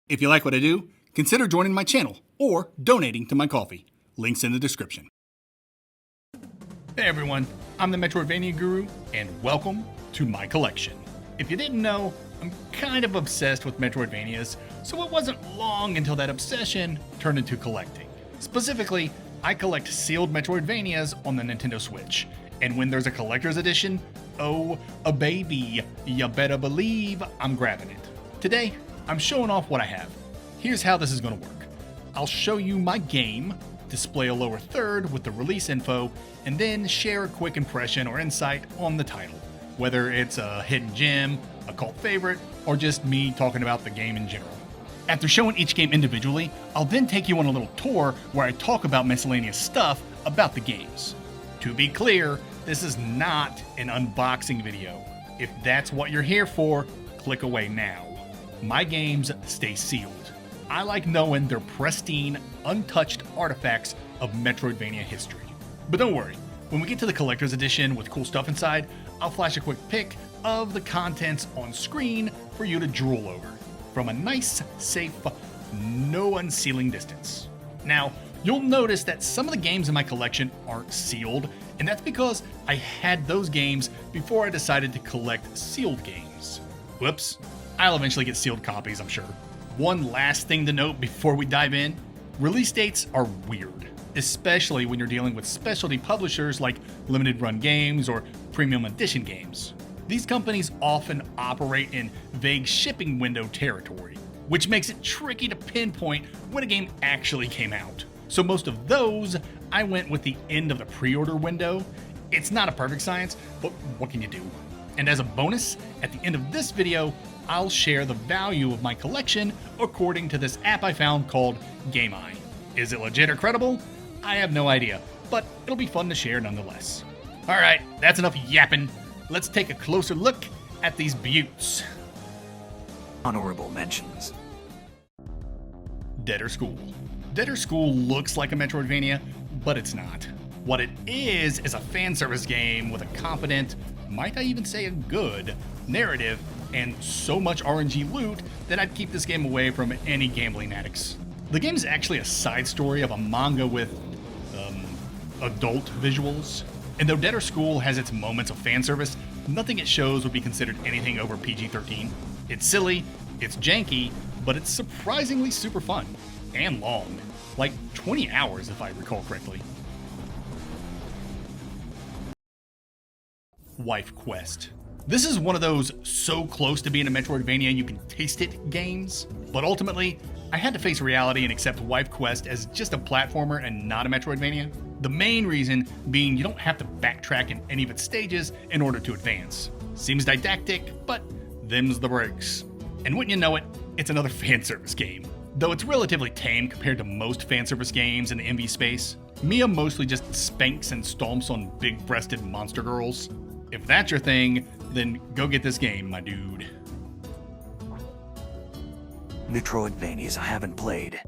If you like what I do, consider joining my channel or donating to my coffee. Links in the description. Hey everyone, I'm the Metroidvania Guru, and welcome to my collection. If you didn't know, I'm kind of obsessed with Metroidvanias, so it wasn't long until that obsession turned into collecting. Specifically, I collect sealed Metroidvanias on the Nintendo Switch, and when there's a collector's edition, oh, a baby, you better believe I'm grabbing it. Today, I'm showing off what I have. Here's how this is going to work. I'll show you my game, display a lower third with the release info, and then share a quick impression or insight on the title, whether it's a hidden gem, a cult favorite, or just me talking about the game in general. After showing each game individually, I'll then take you on a little tour where I talk about miscellaneous stuff about the games. To be clear, this is not an unboxing video. If that's what you're here for, click away now. My games stay sealed. I like knowing they're pristine, untouched artifacts of Metroidvania history. But don't worry, when we get to the collector's edition with cool stuff inside, I'll flash a quick pic of the contents on screen for you to drool over, from a nice, safe, no unsealing distance. Now, you'll notice that some of the games in my collection aren't sealed, and that's because I had those games before I decided to collect sealed games. Whoops, I'll eventually get sealed copies, I'm sure. One last thing to note before we dive in, release dates are weird, especially when you're dealing with specialty publishers like limited run games or premium edition games. These companies often operate in vague shipping window territory, which makes it tricky to pinpoint when a game actually came out. So most of those, I went with the end of the pre-order window. It's not a perfect science, but what can you do? And as a bonus, at the end of this video, I'll share the value of my collection according to this app I found called GameEye. Is it legit or credible? I have no idea, but it'll be fun to share nonetheless. Alright, that's enough yapping. Let's take a closer look at these beauts. Honorable mentions. Deader School. Deader School looks like a Metroidvania, but it's not. What it is a fan service game with a competent, might I even say a good, narrative, and so much RNG loot that I'd keep this game away from any gambling addicts. The game is actually a side story of a manga with, adult visuals. And though Deader School has its moments of fan service, nothing it shows would be considered anything over PG-13. It's silly, it's janky, but it's surprisingly super fun. And long. Like 20 hours if I recall correctly. Wife Quest. This is one of those so close to being a Metroidvania you can taste it games, but ultimately, I had to face reality and accept Wife Quest as just a platformer and not a Metroidvania. The main reason being you don't have to backtrack in any of its stages in order to advance. Seems didactic, but them's the breaks. And wouldn't you know it, it's another fan service game. Though it's relatively tame compared to most fan service games in the MV space, Mia mostly just spanks and stomps on big-breasted monster girls. If that's your thing, then go get this game, my dude. Metroidvanias I haven't played.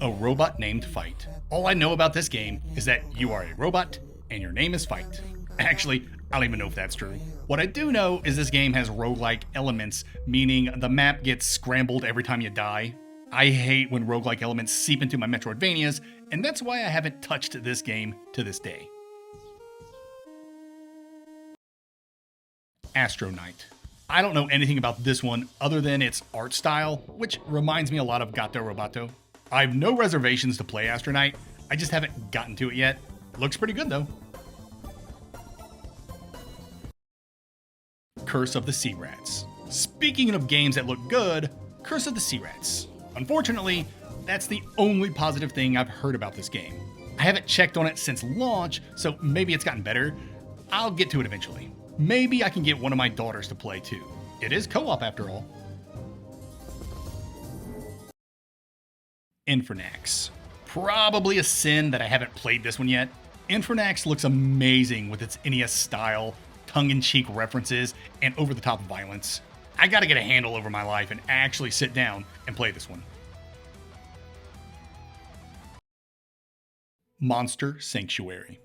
A Robot Named Fight. All I know about this game is that you are a robot and your name is Fight. Actually, I don't even know if that's true. What I do know is this game has roguelike elements, meaning the map gets scrambled every time you die. I hate when roguelike elements seep into my Metroidvanias, and that's why I haven't touched this game to this day. Astronite. I don't know anything about this one other than its art style, which reminds me a lot of Gato Roboto. I have no reservations to play Astronite, I just haven't gotten to it yet. Looks pretty good though. Curse of the Sea Rats. Speaking of games that look good, Curse of the Sea Rats. Unfortunately, that's the only positive thing I've heard about this game. I haven't checked on it since launch, so maybe it's gotten better. I'll get to it eventually. Maybe I can get one of my daughters to play too. It is co-op after all. Infernax. Probably a sin that I haven't played this one yet. Infernax looks amazing with its NES style, tongue-in-cheek references, and over-the-top violence. I gotta get a handle over my life and actually sit down and play this one. Monster Sanctuary.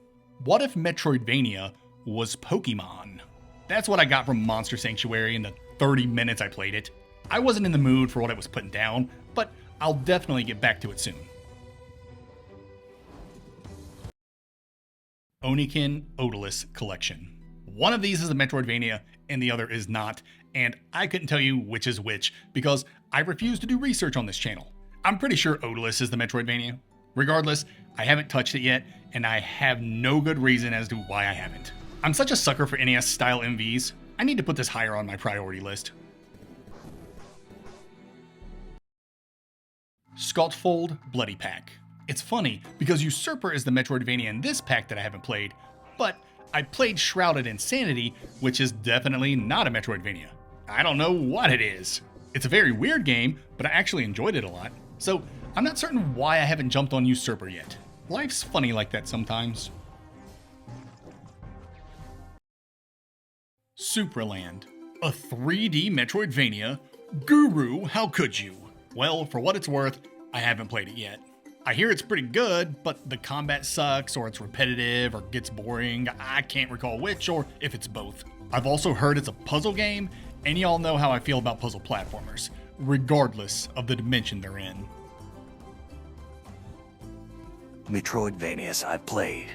What if Metroidvania was Pokemon? That's what I got from Monster Sanctuary in the 30 minutes I played it. I wasn't in the mood for what it was putting down, but I'll definitely get back to it soon. Onikin Odallus Collection. One of these is a Metroidvania and the other is not, and I couldn't tell you which is which because I refuse to do research on this channel. I'm pretty sure Odallus is the Metroidvania. Regardless, I haven't touched it yet, and I have no good reason as to why I haven't. I'm such a sucker for NES style MVs, I need to put this higher on my priority list. Skautfold Bloody Pack. It's funny because Usurper is the Metroidvania in this pack that I haven't played, but I played Shrouded Insanity, which is definitely not a Metroidvania. I don't know what it is. It's a very weird game, but I actually enjoyed it a lot, so I'm not certain why I haven't jumped on Usurper yet. Life's funny like that sometimes. Supraland, a 3D Metroidvania. Guru, how could you? Well, for what it's worth, I haven't played it yet. I hear it's pretty good, but the combat sucks, or it's repetitive, or gets boring. I can't recall which, or if it's both. I've also heard it's a puzzle game, and y'all know how I feel about puzzle platformers, regardless of the dimension they're in. Metroidvanias I've played.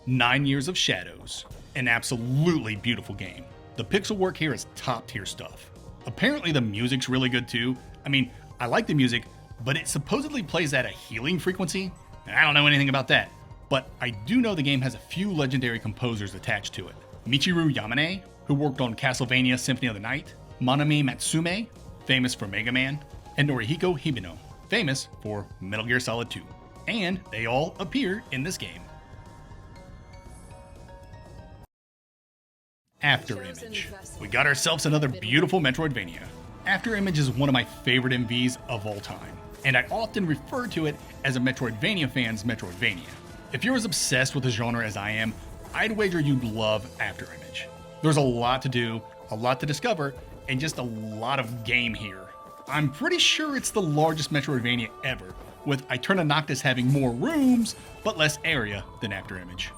9 Years of Shadows. An absolutely beautiful game. The pixel work here is top tier stuff. Apparently the music's really good too. I mean, I like the music, but it supposedly plays at a healing frequency. I don't know anything about that, but I do know the game has a few legendary composers attached to it. Michiru Yamane, who worked on Castlevania Symphony of the Night, Manami Matsume, famous for Mega Man, and Norihiko Hibino, famous for Metal Gear Solid 2. And they all appear in this game. Afterimage. We got ourselves another beautiful Metroidvania. Afterimage is one of my favorite MVs of all time, and I often refer to it as a Metroidvania fan's Metroidvania. If you're as obsessed with the genre as I am, I'd wager you'd love Afterimage. There's a lot to do, a lot to discover, and just a lot of game here. I'm pretty sure it's the largest Metroidvania ever, with Eterna Noctis having more rooms, but less area than Afterimage.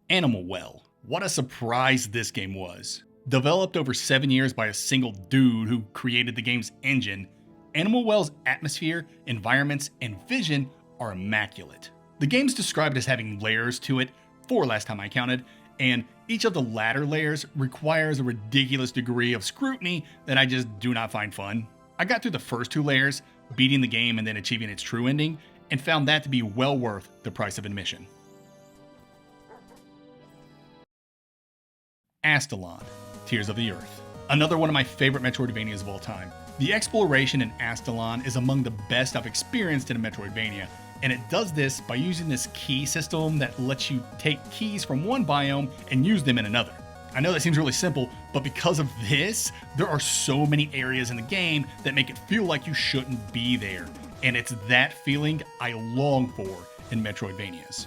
Animal Well. What a surprise this game was. Developed over 7 years by a single dude who created the game's engine, Animal Well's atmosphere, environments, and vision are immaculate. The game's described as having layers to it, 4 last time I counted, and each of the latter layers requires a ridiculous degree of scrutiny that I just do not find fun. I got through the first 2 layers, beating the game and then achieving its true ending, and found that to be well worth the price of admission. Astalon, Tears of the Earth. Another one of my favorite Metroidvanias of all time. The exploration in Astalon is among the best I've experienced in a Metroidvania, and it does this by using this key system that lets you take keys from one biome and use them in another. I know that seems really simple, but because of this, there are so many areas in the game that make it feel like you shouldn't be there, and it's that feeling I long for in Metroidvanias.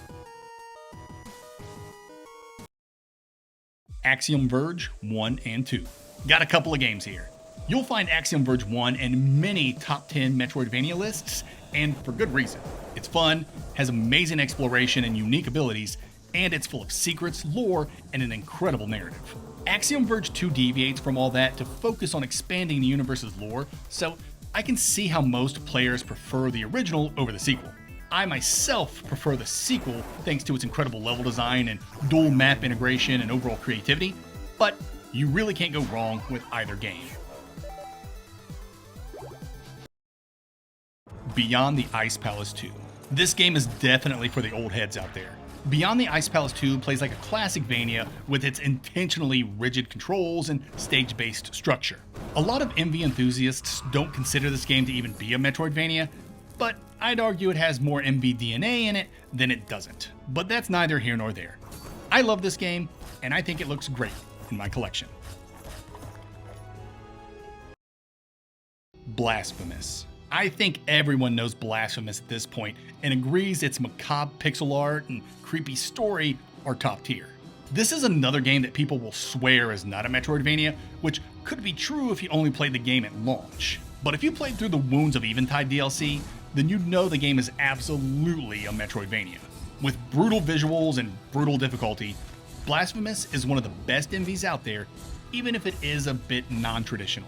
Axiom Verge 1 and 2. Got a couple of games here. You'll find Axiom Verge 1 in many top 10 Metroidvania lists, and for good reason. It's fun, has amazing exploration and unique abilities, and it's full of secrets, lore, and an incredible narrative. Axiom Verge 2 deviates from all that to focus on expanding the universe's lore, so I can see how most players prefer the original over the sequel. I myself prefer the sequel thanks to its incredible level design and dual map integration and overall creativity, but you really can't go wrong with either game. Beyond the Ice Palace 2. This game is definitely for the old heads out there. Beyond the Ice Palace 2 plays like a classic Vania with its intentionally rigid controls and stage-based structure. A lot of MV enthusiasts don't consider this game to even be a Metroidvania, but I'd argue it has more MV DNA in it than it doesn't. But that's neither here nor there. I love this game, and I think it looks great in my collection. Blasphemous. I think everyone knows Blasphemous at this point and agrees its macabre pixel art and creepy story are top tier. This is another game that people will swear is not a Metroidvania, which could be true if you only played the game at launch. But if you played through the Wounds of Eventide DLC, then you'd know the game is absolutely a Metroidvania. With brutal visuals and brutal difficulty, Blasphemous is one of the best MVs out there, even if it is a bit non-traditional.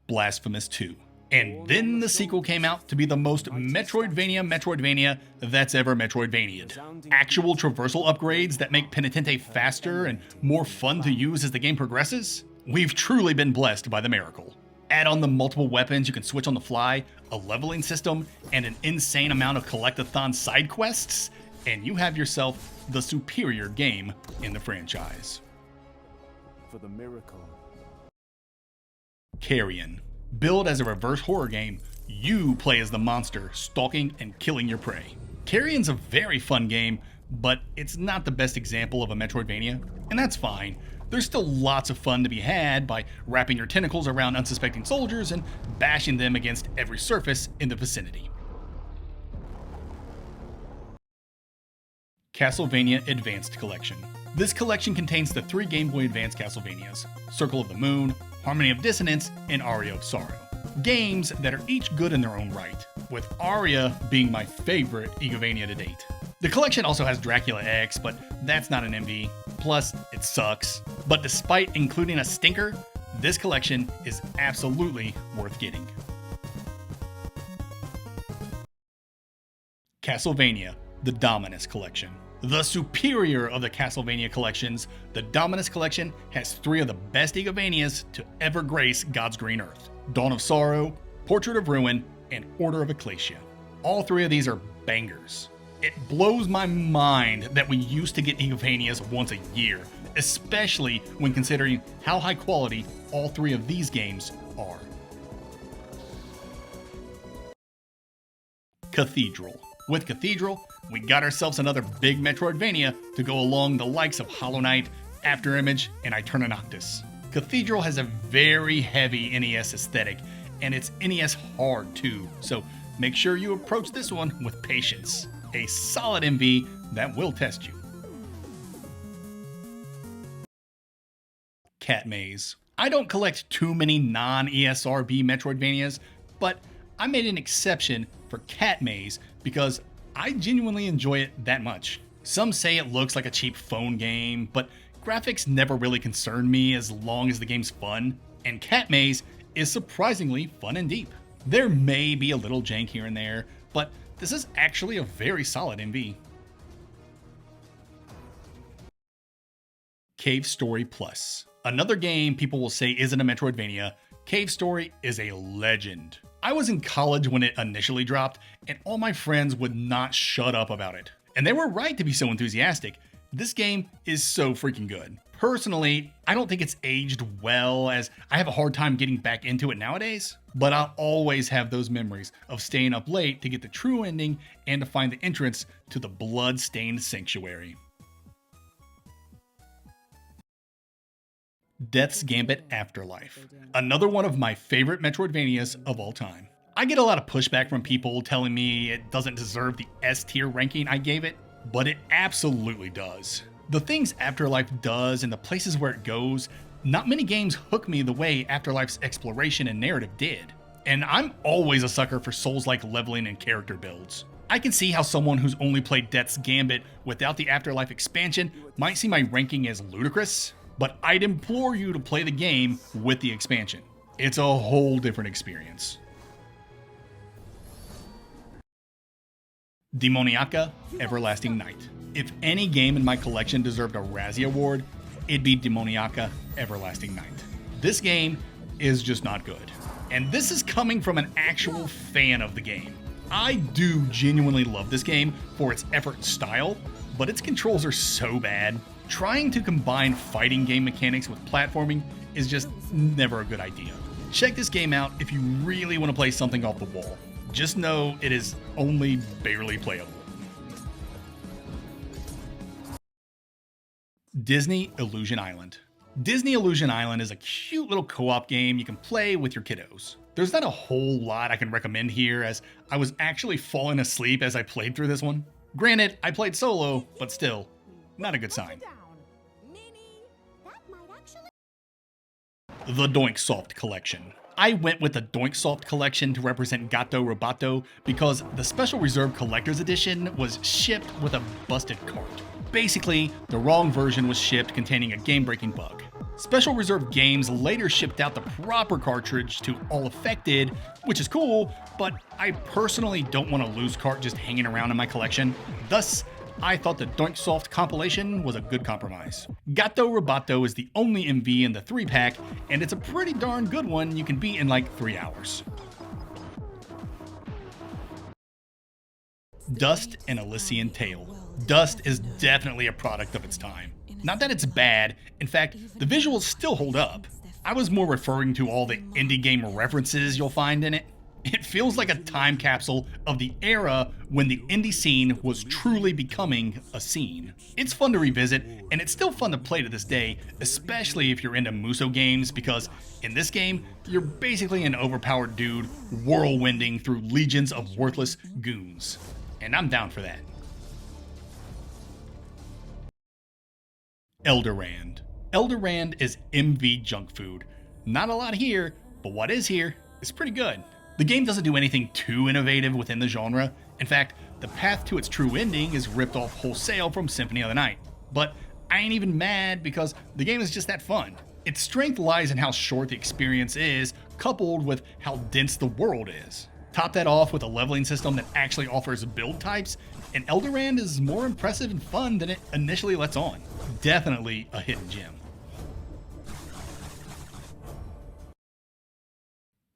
Blasphemous 2. And then the sequel came out to be the most Metroidvania that's ever Metroidvania'd. Actual traversal upgrades that make Penitente faster and more fun to use as the game progresses? We've truly been blessed by the miracle. Add on the multiple weapons you can switch on the fly, a leveling system, and an insane amount of collectathon side quests, and you have yourself the superior game in the franchise. For the miracle. Carrion. Billed as a reverse horror game, you play as the monster, stalking and killing your prey. Carrion's a very fun game, but it's not the best example of a Metroidvania, and that's fine. There's still lots of fun to be had by wrapping your tentacles around unsuspecting soldiers and bashing them against every surface in the vicinity. Castlevania Advanced Collection. This collection contains the 3 Game Boy Advance Castlevanias, Circle of the Moon, Harmony of Dissonance, and Aria of Sorrow. Games that are each good in their own right, with Aria being my favorite Igavania to date. The collection also has Dracula X, but that's not an MV, plus it sucks. But despite including a stinker, this collection is absolutely worth getting. Castlevania, the Dominus Collection. The superior of the Castlevania collections, the Dominus Collection has 3 of the best Igavanias to ever grace God's green earth: Dawn of Sorrow, Portrait of Ruin, and Order of Ecclesia. All 3 of these are bangers. It blows my mind that we used to get Igavanias once a year, especially when considering how high quality all 3 of these games are. Cathedral. With Cathedral, we got ourselves another big Metroidvania to go along the likes of Hollow Knight, Afterimage, and Infernax. Cathedral has a very heavy NES aesthetic, and it's NES hard too, so make sure you approach this one with patience. A solid MV that will test you. Catmaze. I don't collect too many non-ESRB Metroidvanias, but I made an exception for Catmaze because I genuinely enjoy it that much. Some say it looks like a cheap phone game, but graphics never really concern me as long as the game's fun, and Catmaze is surprisingly fun and deep. There may be a little jank here and there, but this is actually a very solid MV. Cave Story Plus. Another game people will say isn't a Metroidvania, Cave Story is a legend. I was in college when it initially dropped, and all my friends would not shut up about it. And they were right to be so enthusiastic. This game is so freaking good. Personally, I don't think it's aged well, as I have a hard time getting back into it nowadays, but I'll always have those memories of staying up late to get the true ending and to find the entrance to the blood-stained sanctuary. Death's Gambit Afterlife. Another one of my favorite Metroidvanias of all time. I get a lot of pushback from people telling me it doesn't deserve the S tier ranking I gave it, but it absolutely does. The things Afterlife does and the places where it goes, not many games hook me the way Afterlife's exploration and narrative did. And I'm always a sucker for Souls-like leveling and character builds. I can see how someone who's only played Death's Gambit without the Afterlife expansion might see my ranking as ludicrous, but I'd implore you to play the game with the expansion. It's a whole different experience. Demoniaca Everlasting Night. If any game in my collection deserved a Razzie Award, it'd be Demoniaca Everlasting Night. This game is just not good. And this is coming from an actual fan of the game. I do genuinely love this game for its effort and style, but its controls are so bad. Trying to combine fighting game mechanics with platforming is just never a good idea. Check this game out if you really want to play something off the wall. Just know it is only barely playable. Disney Illusion Island. Disney Illusion Island is a cute little co-op game you can play with your kiddos. There's not a whole lot I can recommend here, as I was actually falling asleep as I played through this one. Granted, I played solo, but still, not a good sign. The doinksoft collection. I went with the doinksoft collection to represent Gato Roboto because the Special Reserve Collector's Edition was shipped with a busted cart. Basically, the wrong version was shipped containing a game-breaking bug. Special Reserve Games later shipped out the proper cartridge to all affected, which is cool, but I personally don't want a loose cart just hanging around in my collection. Thus, I thought the doinksoft compilation was a good compromise. Gato Roboto is the only MV in the 3-pack, and it's a pretty darn good one you can beat in like 3 hours. Dust and Elysian Tale. Dust is definitely a product of its time. Not that it's bad, in fact, the visuals still hold up. I was more referring to all the indie game references you'll find in it. It feels like a time capsule of the era when the indie scene was truly becoming a scene. It's fun to revisit, and it's still fun to play to this day, especially if you're into Muso games, because in this game, you're basically an overpowered dude whirlwinding through legions of worthless goons. And I'm down for that. Elderand. Elderand is MV junk food. Not a lot here, but what is here is pretty good. The game doesn't do anything too innovative within the genre. In fact, the path to its true ending is ripped off wholesale from Symphony of the Night. But I ain't even mad because the game is just that fun. Its strength lies in how short the experience is, coupled with how dense the world is. Top that off with a leveling system that actually offers build types, and Elderand is more impressive and fun than it initially lets on. Definitely a hidden gem.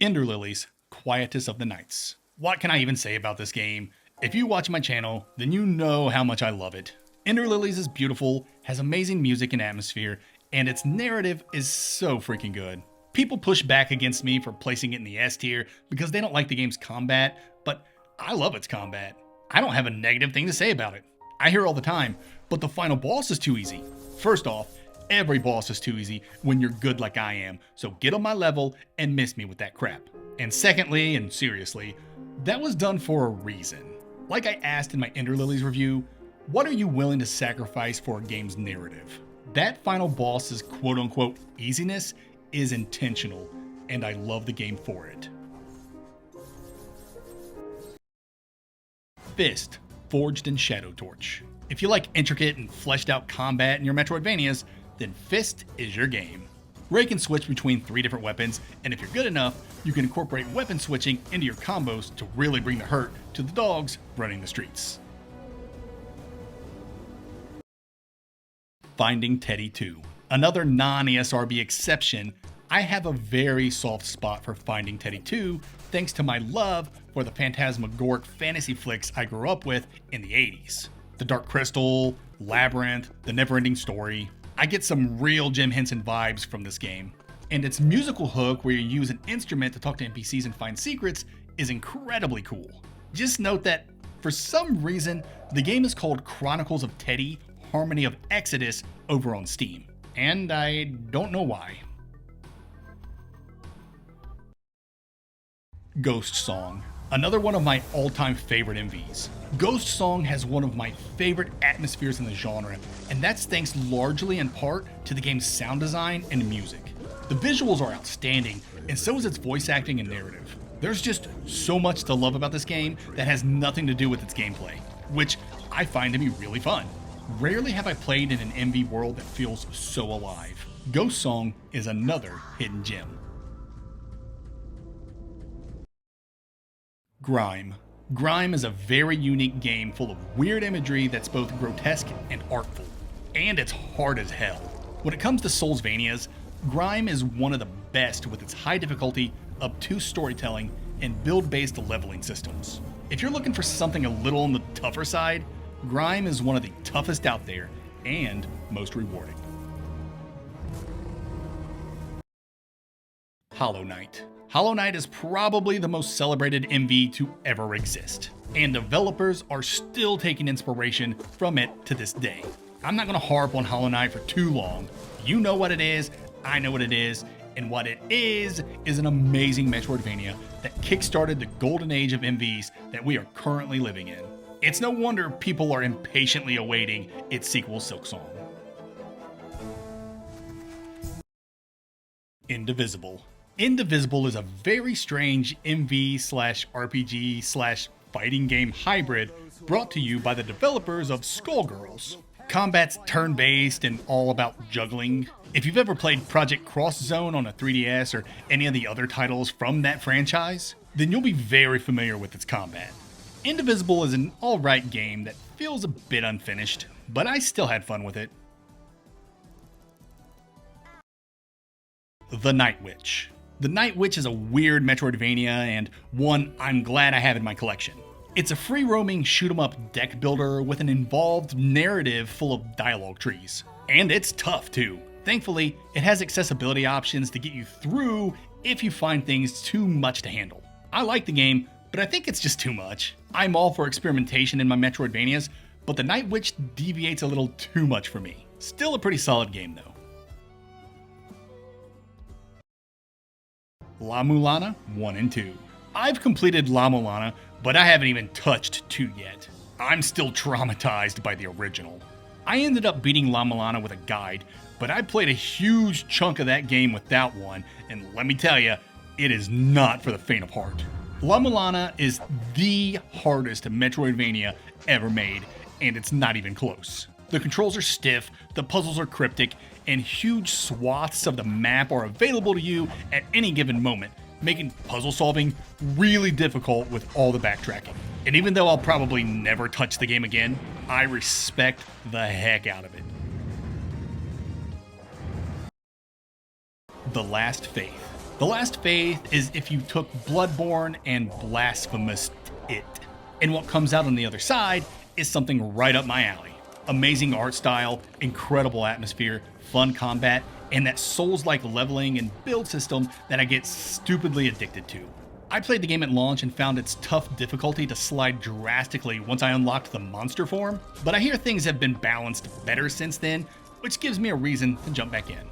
Ender Lilies, Quietus of the Nights. What can I even say about this game? If you watch my channel, then you know how much I love it. Ender Lilies is beautiful, has amazing music and atmosphere, and its narrative is so freaking good. People push back against me for placing it in the S tier because they don't like the game's combat, but I love its combat. I don't have a negative thing to say about it. I hear all the time, but the final boss is too easy. First off, every boss is too easy when you're good like I am, so get on my level and miss me with that crap. And secondly, and seriously, that was done for a reason. Like I asked in my Ender Lilies review, what are you willing to sacrifice for a game's narrative? That final boss's quote-unquote easiness is intentional, and I love the game for it. F.I.S.T, Forged in Shadow Torch. If you like intricate and fleshed out combat in your Metroidvanias, then F.I.S.T is your game. Ray can switch between 3 different weapons, and if you're good enough, you can incorporate weapon switching into your combos to really bring the hurt to the dogs running the streets. Finding Teddy 2. Another non-ESRB exception, I have a very soft spot for Finding Teddy 2 thanks to my love for the phantasmagoric fantasy flicks I grew up with in the 80s. The Dark Crystal, Labyrinth, The Neverending Story. I get some real Jim Henson vibes from this game. And its musical hook where you use an instrument to talk to NPCs and find secrets is incredibly cool. Just note that, for some reason, the game is called Chronicles of Teddy, Harmony of Exodus over on Steam. And I don't know why. Ghost Song. Another one of my all-time favorite MVs. Ghost Song has one of my favorite atmospheres in the genre, and that's thanks largely in part to the game's sound design and music. The visuals are outstanding, and so is its voice acting and narrative. There's just so much to love about this game that has nothing to do with its gameplay, which I find to be really fun. Rarely have I played in an MV world that feels so alive. Ghost Song is another hidden gem. GRIME. GRIME is a very unique game full of weird imagery that's both grotesque and artful. And it's hard as hell. When it comes to Soulsvanias, GRIME is one of the best with its high difficulty, obtuse storytelling, and build-based leveling systems. If you're looking for something a little on the tougher side, GRIME is one of the toughest out there, and most rewarding. Hollow Knight. Hollow Knight is probably the most celebrated MV to ever exist, and developers are still taking inspiration from it to this day. I'm not going to harp on Hollow Knight for too long. You know what it is, I know what it is, and what it is an amazing Metroidvania that kickstarted the golden age of MVs that we are currently living in. It's no wonder people are impatiently awaiting its sequel, Silksong. Indivisible. Indivisible is a very strange MV/RPG/fighting game hybrid brought to you by the developers of Skullgirls. Combat's turn-based and all about juggling. If you've ever played Project Cross Zone on a 3DS or any of the other titles from that franchise, then you'll be very familiar with its combat. Indivisible is an alright game that feels a bit unfinished, but I still had fun with it. The Night Witch. The Night Witch is a weird Metroidvania and one I'm glad I have in my collection. It's a free-roaming shoot-'em-up deck builder with an involved narrative full of dialogue trees. And it's tough too. Thankfully, it has accessibility options to get you through if you find things too much to handle. I like the game, but I think it's just too much. I'm all for experimentation in my Metroidvanias, but the Night Witch deviates a little too much for me. Still a pretty solid game though. La Mulana 1 and 2. I've completed La Mulana, but I haven't even touched 2 yet. I'm still traumatized by the original. I ended up beating La Mulana with a guide, but I played a huge chunk of that game without one, and let me tell you, it is not for the faint of heart. La Mulana is the hardest Metroidvania ever made, and it's not even close. The controls are stiff, the puzzles are cryptic, and huge swaths of the map are available to you at any given moment, making puzzle solving really difficult with all the backtracking. And even though I'll probably never touch the game again, I respect the heck out of it. The Last Faith. The Last Faith is if you took Bloodborne and Blasphemous it, and what comes out on the other side is something right up my alley. Amazing art style, incredible atmosphere, fun combat, and that Souls-like leveling and build system that I get stupidly addicted to. I played the game at launch and found its tough difficulty to slide drastically once I unlocked the monster form, but I hear things have been balanced better since then, which gives me a reason to jump back in.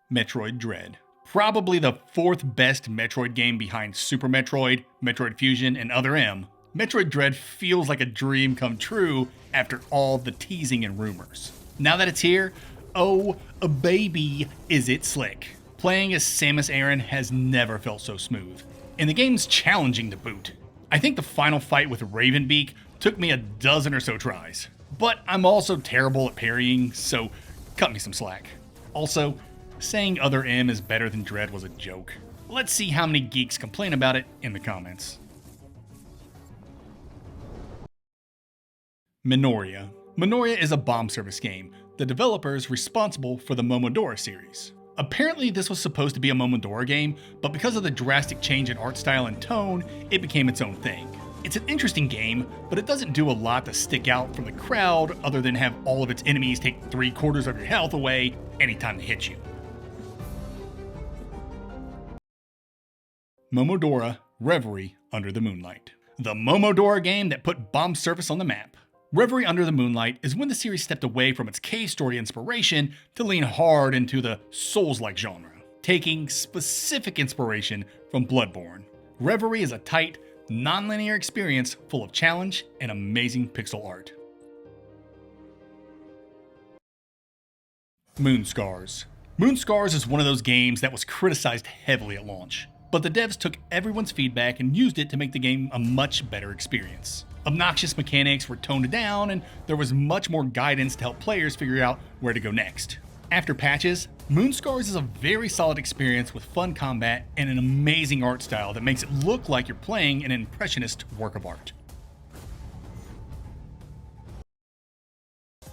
Metroid Dread. Probably the 4th best Metroid game behind Super Metroid, Metroid Fusion, and Other M. Metroid Dread feels like a dream come true after all the teasing and rumors. Now that it's here, oh baby, is it slick. Playing as Samus Aran has never felt so smooth. And the game's challenging to boot. I think the final fight with Ravenbeak took me a dozen or so tries. But I'm also terrible at parrying, so cut me some slack. Also, saying Other M is better than Dread was a joke. Let's see how many geeks complain about it in the comments. Minoria. Minoria is a bomb service game, the developers responsible for the Momodora series. Apparently this was supposed to be a Momodora game, but because of the drastic change in art style and tone, it became its own thing. It's an interesting game, but it doesn't do a lot to stick out from the crowd other than have all of its enemies take 3/4 of your health away anytime they hit you. Momodora Reverie Under the Moonlight. The Momodora game that put bomb service on the map. Reverie Under the Moonlight is when the series stepped away from its cave story inspiration to lean hard into the Souls-like genre, taking specific inspiration from Bloodborne. Reverie is a tight, non-linear experience full of challenge and amazing pixel art. Moonscars. Moonscars is one of those games that was criticized heavily at launch, but the devs took everyone's feedback and used it to make the game a much better experience. Obnoxious mechanics were toned down, and there was much more guidance to help players figure out where to go next. After patches, Moonscars is a very solid experience with fun combat and an amazing art style that makes it look like you're playing an impressionist work of art.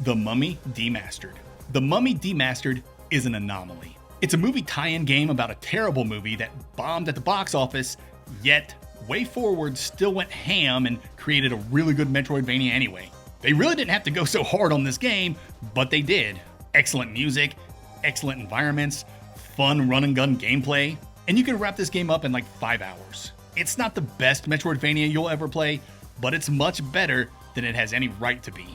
The Mummy Demastered. The Mummy Demastered is an anomaly. It's a movie tie-in game about a terrible movie that bombed at the box office, yet WayForward still went ham and created a really good Metroidvania anyway. They really didn't have to go so hard on this game, but they did. Excellent music, excellent environments, fun run and gun gameplay, and you can wrap this game up in like 5 hours. It's not the best Metroidvania you'll ever play, but it's much better than it has any right to be.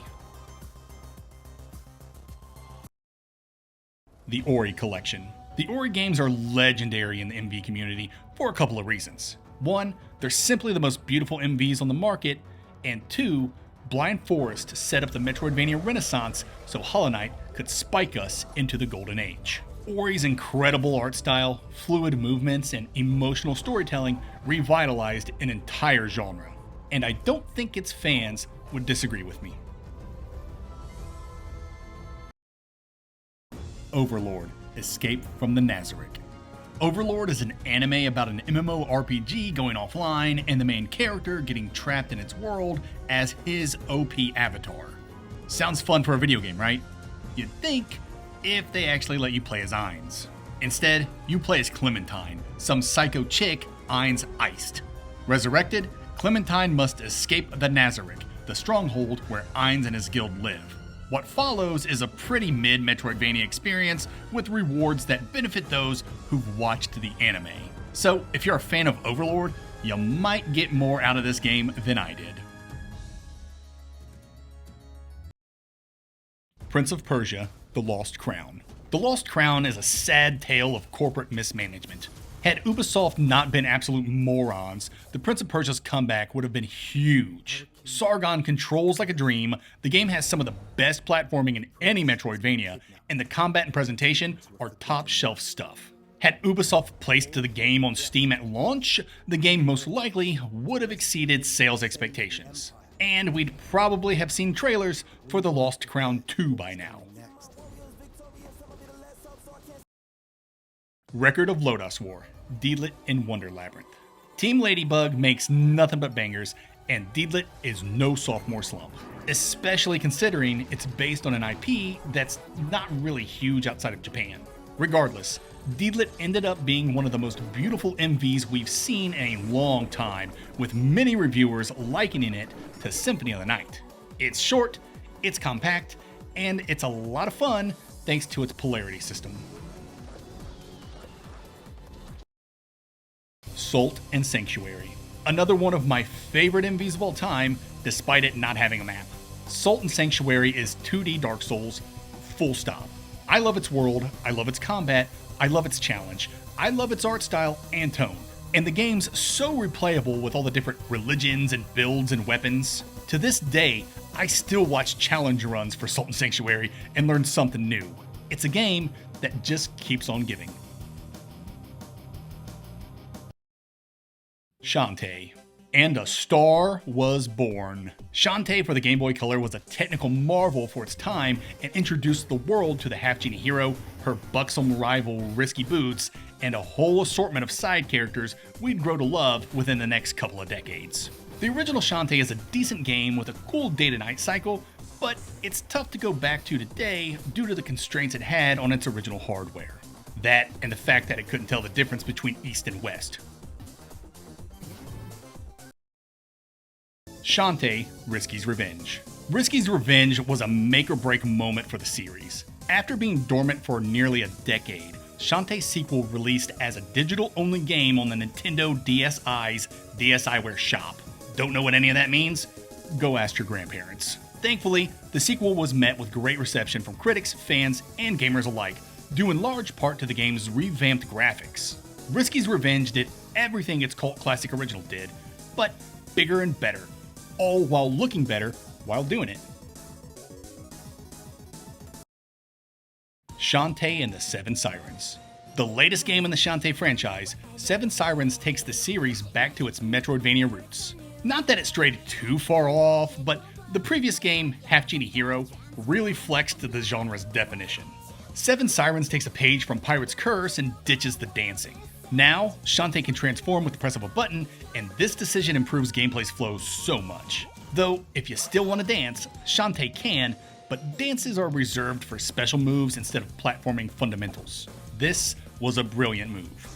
The Ori Collection. The Ori games are legendary in the MV community for a couple of reasons. One, they're simply the most beautiful MVs on the market, and two, Blind Forest set up the Metroidvania renaissance so Hollow Knight could spike us into the golden age. Ori's incredible art style, fluid movements, and emotional storytelling revitalized an entire genre, and I don't think its fans would disagree with me. Overlord: Escape from the Nazarick. Overlord is an anime about an MMORPG going offline and the main character getting trapped in its world as his OP avatar. Sounds fun for a video game, right? You'd think, if they actually let you play as Ainz. Instead, you play as Clementine, some psycho chick Ainz iced. Resurrected, Clementine must escape the Nazarick, the stronghold where Ainz and his guild live. What follows is a pretty mid Metroidvania experience with rewards that benefit those who've watched the anime. So if you're a fan of Overlord, you might get more out of this game than I did. Prince of Persia: The Lost Crown. The Lost Crown is a sad tale of corporate mismanagement. Had Ubisoft not been absolute morons, the Prince of Persia's comeback would have been huge. Sargon controls like a dream, the game has some of the best platforming in any Metroidvania, and the combat and presentation are top shelf stuff. Had Ubisoft placed the game on Steam at launch, the game most likely would have exceeded sales expectations. And we'd probably have seen trailers for The Lost Crown 2 by now. Record of Lodos War: Deedlit in Wonder Labyrinth. Team Ladybug makes nothing but bangers, and Deedlit is no sophomore slump, especially considering it's based on an IP that's not really huge outside of Japan. Regardless, Deedlit ended up being one of the most beautiful MVs we've seen in a long time, with many reviewers likening it to Symphony of the Night. It's short, it's compact, and it's a lot of fun thanks to its polarity system. Salt and Sanctuary. Another one of my favorite MVs of all time, despite it not having a map. Salt and Sanctuary is 2D Dark Souls, full stop. I love its world, I love its combat, I love its challenge, I love its art style and tone. And the game's so replayable with all the different religions and builds and weapons. To this day, I still watch challenge runs for Salt and Sanctuary and learn something new. It's a game that just keeps on giving. Shantae. And a star was born. Shantae for the Game Boy Color was a technical marvel for its time and introduced the world to the half-genie hero, her buxom rival Risky Boots, and a whole assortment of side characters we'd grow to love within the next couple of decades. The original Shantae is a decent game with a cool day-to-night cycle, but it's tough to go back to today due to the constraints it had on its original hardware. That and the fact that it couldn't tell the difference between East and West. Shantae: Risky's Revenge. Risky's Revenge was a make-or-break moment for the series. After being dormant for nearly a decade, Shantae's sequel released as a digital-only game on the Nintendo DSi's DSiWare shop. Don't know what any of that means? Go ask your grandparents. Thankfully, the sequel was met with great reception from critics, fans, and gamers alike, due in large part to the game's revamped graphics. Risky's Revenge did everything its cult classic original did, but bigger and better, all while looking better while doing it. Shantae and the Seven Sirens. The latest game in the Shantae franchise, Seven Sirens takes the series back to its Metroidvania roots. Not that it strayed too far off, but the previous game, Half Genie Hero, really flexed the genre's definition. Seven Sirens takes a page from Pirate's Curse and ditches the dancing. Now, Shantae can transform with the press of a button, and this decision improves gameplay's flow so much. Though, if you still want to dance, Shantae can, but dances are reserved for special moves instead of platforming fundamentals. This was a brilliant move.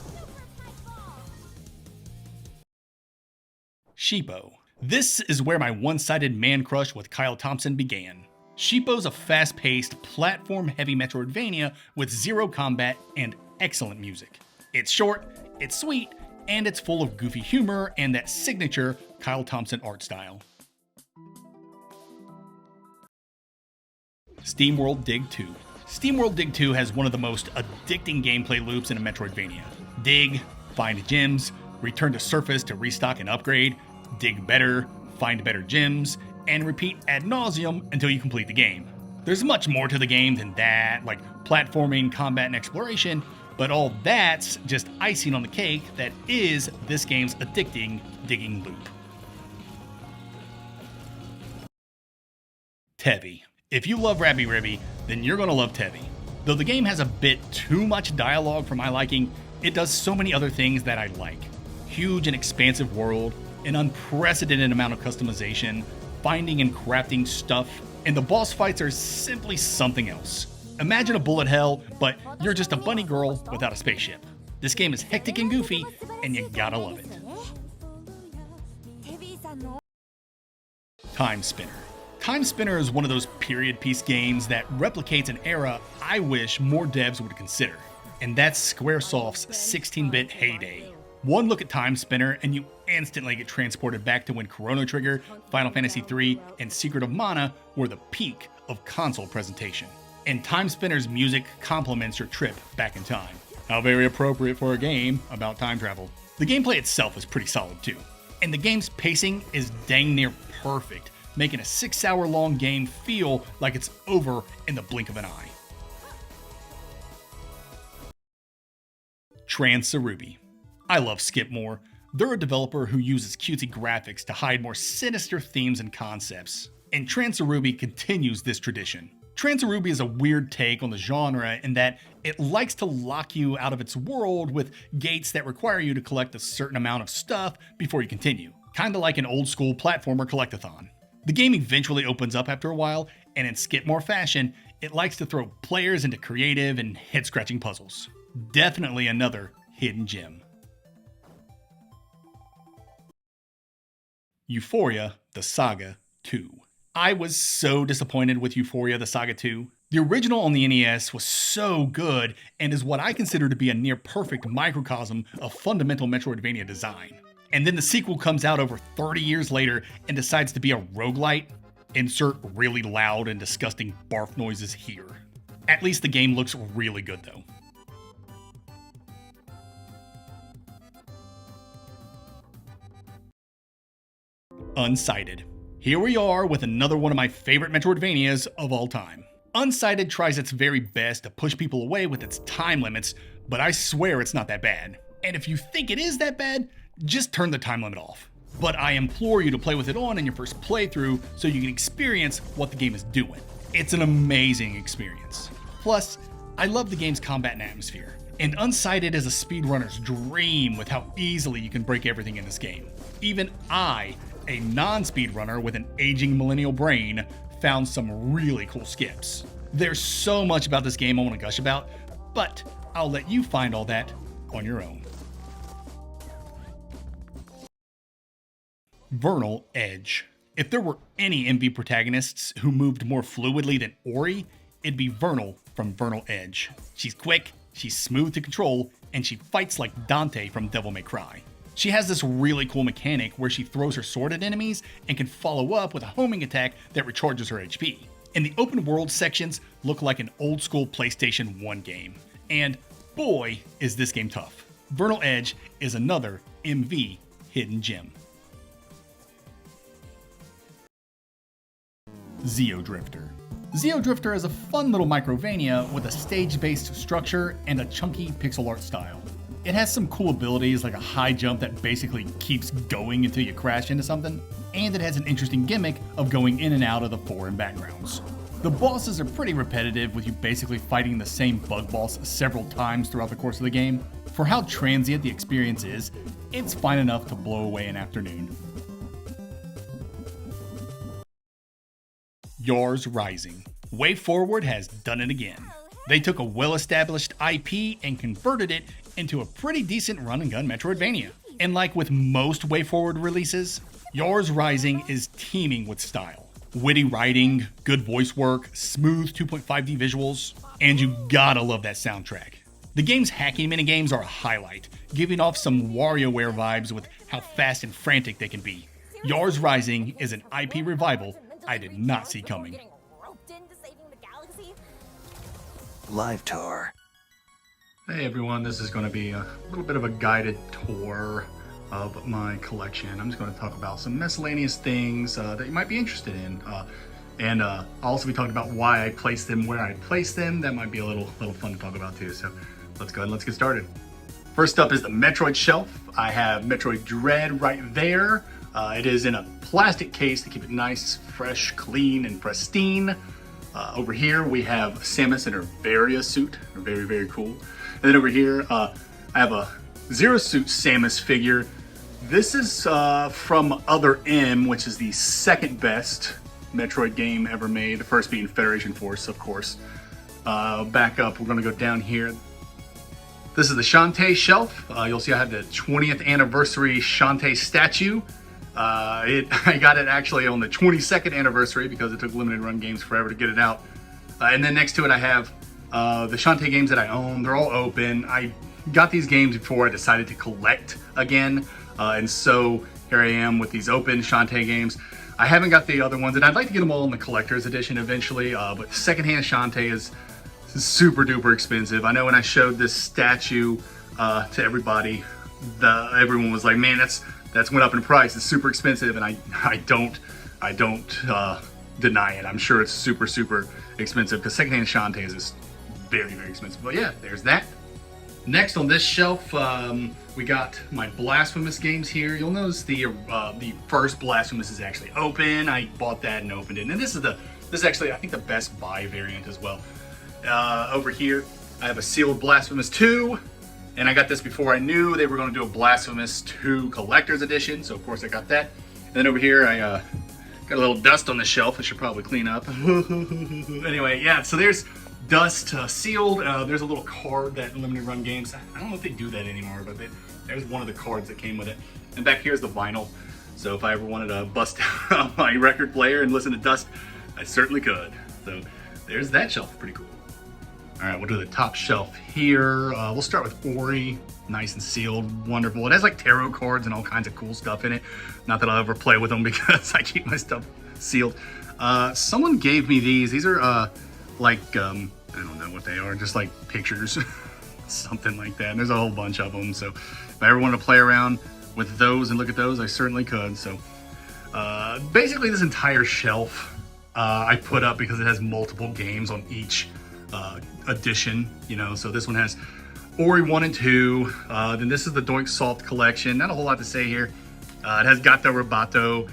Sheepo. This is where my one-sided man crush with Kyle Thompson began. Sheepo's a fast-paced, platform-heavy Metroidvania with zero combat and excellent music. It's short, it's sweet, and it's full of goofy humor and that signature Kyle Thompson art style. SteamWorld Dig 2. SteamWorld Dig 2 has one of the most addicting gameplay loops in a Metroidvania. Dig, find gems, return to surface to restock and upgrade, dig better, find better gems, and repeat ad nauseum until you complete the game. There's much more to the game than that, like platforming, combat, and exploration, but all that's just icing on the cake that is this game's addicting digging loop. Tevi. If you love Rabby Ribby, then you're gonna love Tevi. Though the game has a bit too much dialogue for my liking, it does so many other things that I like. Huge and expansive world, an unprecedented amount of customization, finding and crafting stuff, and the boss fights are simply something else. Imagine a bullet hell, but you're just a bunny girl without a spaceship. This game is hectic and goofy, and you gotta love it. Time Spinner. Time Spinner is one of those period piece games that replicates an era I wish more devs would consider, and that's Squaresoft's 16-bit heyday. One look at Time Spinner and you instantly get transported back to when Chrono Trigger, Final Fantasy III, and Secret of Mana were the peak of console presentation. And Time Spinner's music complements your trip back in time. How very appropriate for a game about time travel. The gameplay itself is pretty solid too, and the game's pacing is dang near perfect, making a 6-hour-long game feel like it's over in the blink of an eye. Transaruby. I love Skipmore. They're a developer who uses cutesy graphics to hide more sinister themes and concepts, and Transaruby continues this tradition. Transaruby is a weird take on the genre in that it likes to lock you out of its world with gates that require you to collect a certain amount of stuff before you continue, kinda like an old school platformer collectathon. The game eventually opens up after a while, and in Skipmore fashion, it likes to throw players into creative and head-scratching puzzles. Definitely another hidden gem. Euphoria: The Saga 2. I was so disappointed with Euphoria: The Saga 2. The original on the NES was so good and is what I consider to be a near perfect microcosm of fundamental Metroidvania design. And then the sequel comes out over 30 years later and decides to be a roguelite. Insert really loud and disgusting barf noises here. At least the game looks really good though. Unsighted. Here we are with another one of my favorite Metroidvanias of all time. Unsighted tries its very best to push people away with its time limits, but I swear it's not that bad. And if you think it is that bad, just turn the time limit off. But I implore you to play with it on in your first playthrough so you can experience what the game is doing. It's an amazing experience. Plus, I love the game's combat and atmosphere, and Unsighted is a speedrunner's dream with how easily you can break everything in this game. Even I, a non-speedrunner with an aging millennial brain, found some really cool skips. There's so much about this game I want to gush about, but I'll let you find all that on your own. Vernal Edge. If there were any MV protagonists who moved more fluidly than Ori, it'd be Vernal from Vernal Edge. She's quick, she's smooth to control, and she fights like Dante from Devil May Cry. She has this really cool mechanic where she throws her sword at enemies and can follow up with a homing attack that recharges her HP. And the open world sections look like an old school PlayStation 1 game. And boy, is this game tough. Vernal Edge is another MV hidden gem. Xeodrifter. Xeodrifter is a fun little microvania with a stage-based structure and a chunky pixel art style. It has some cool abilities like a high jump that basically keeps going until you crash into something, and it has an interesting gimmick of going in and out of the foreign backgrounds. The bosses are pretty repetitive, with you basically fighting the same bug boss several times throughout the course of the game. For how transient the experience is, it's fine enough to blow away an afternoon. Yars Rising. WayForward has done it again. They took a well-established IP and converted it into a pretty decent run-and-gun Metroidvania. And like with most WayForward releases, Yars Rising is teeming with style. Witty writing, good voice work, smooth 2.5D visuals, and you gotta love that soundtrack. The game's hacking minigames are a highlight, giving off some WarioWare vibes with how fast and frantic they can be. Yars Rising is an IP revival I did not see coming. Live tour. Hey everyone, this is going to be a little bit of a guided tour of my collection. I'm just going to talk about some miscellaneous things that you might be interested in. And I'll also be talking about why I placed them where I placed them. That might be a little fun to talk about too. So let's go ahead and let's get started. First up is the Metroid shelf. I have Metroid Dread right there. It is in a plastic case to keep it nice, fresh, clean, and pristine. Over here we have Samus in her Varia suit. Very, very cool. And then over here I have a Zero Suit Samus figure. This is from Other M, which is the second best Metroid game ever made. The first being Federation Force, of course. Back up, we're going to go down here. This is the Shantae shelf. You'll see I have the 20th anniversary Shantae statue. I got it actually on the 22nd anniversary because it took limited run games forever to get it out. And then next to it I have the Shantae games that I own. They're all open. I got these games before I decided to collect again. And so here I am with these open Shantae games. I haven't got the other ones, and I'd like to get them all in the collector's edition eventually, but secondhand Shantae is super duper expensive. I know when I showed this statue to everybody, everyone was like, man, that's went up in price. It's super expensive, and I don't deny it. I'm sure it's super expensive because secondhand Shantae is just very expensive. But yeah, there's that. Next on this shelf, we got my Blasphemous games here. You'll notice the first Blasphemous is actually open. I bought that and opened it. And this is actually, I think, the Best Buy variant as well. Over here, I have a sealed Blasphemous 2. And I got this before I knew they were going to do a Blasphemous 2 Collector's Edition. So, of course, I got that. And then over here, I got a little dust on the shelf. I should probably clean up. Anyway, yeah, so there's dust sealed. There's a little card that limited run games, I don't know if they do that anymore, but there's one of the cards that came with it. And back here's the vinyl. So if I ever wanted to bust out my record player and listen to dust, I certainly could. So there's that shelf, pretty cool. All right, we'll do the top shelf here. We'll start with Ori, nice and sealed, wonderful. It has like tarot cards and all kinds of cool stuff in it. Not that I'll ever play with them because I keep my stuff sealed. Someone gave me these. These are I don't know what they are, just like pictures, something like that. And there's a whole bunch of them. So if I ever wanted to play around with those and look at those, I certainly could. So basically this entire shelf I put up because it has multiple games on each edition, you know. So this one has Ori 1 and 2. Then this is the doinksoft collection. Not a whole lot to say here. It has Gato Roboto.